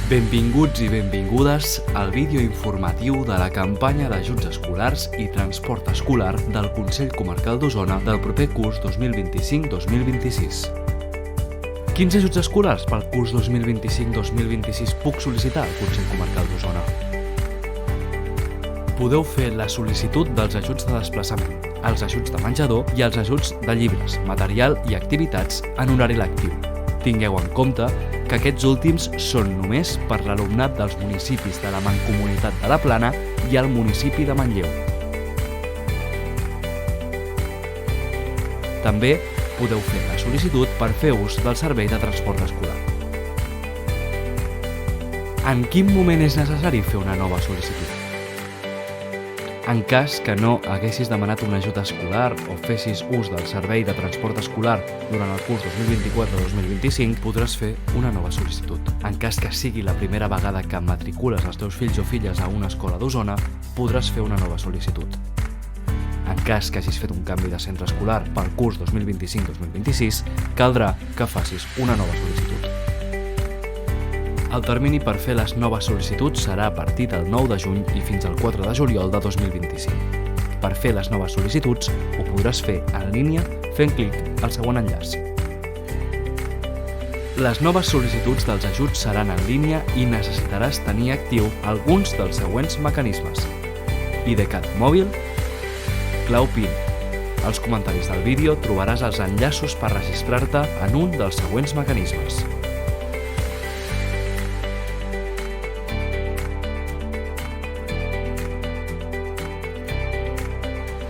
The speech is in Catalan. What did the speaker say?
Benvinguts i benvingudes al vídeo informatiu de la campanya d'ajuts escolars i transport escolar del Consell Comarcal d'Osona del proper curs 2025-2026. Quins ajuts escolars pel curs 2025-2026 puc sol·licitar al Consell Comarcal d'Osona? Podeu fer la sol·licitud dels ajuts de desplaçament, els ajuts de menjador i els ajuts de llibres, material i activitats en horari lectiu. Tingueu en compte que aquests últims són només per l'alumnat dels municipis de la Mancomunitat de la Plana i el municipi de Manlleu. També podeu fer la sol·licitud per fer ús del servei de transport escolar. En quin moment és necessari fer una nova sol·licitud? En cas que no haguessis demanat un ajut escolar o fessis ús del servei de transport escolar durant el curs 2024-2025, podràs fer una nova sol·licitud. En cas que sigui la primera vegada que matricules els teus fills o filles a una escola d'Osona, podràs fer una nova sol·licitud. En cas que hagis fet un canvi de centre escolar pel curs 2025-2026, caldrà que facis una nova sol·licitud. El termini per fer les noves sol·licituds serà a partir del 9 de juny i fins al 4 de juliol de 2025. Per fer les noves sol·licituds ho podràs fer en línia fent clic al següent enllaç. Les noves sol·licituds dels ajuts seran en línia i necessitaràs tenir actiu alguns dels següents mecanismes: IDCAT mòbil, clau PIN. Als comentaris del vídeo trobaràs els enllaços per registrar-te en un dels següents mecanismes.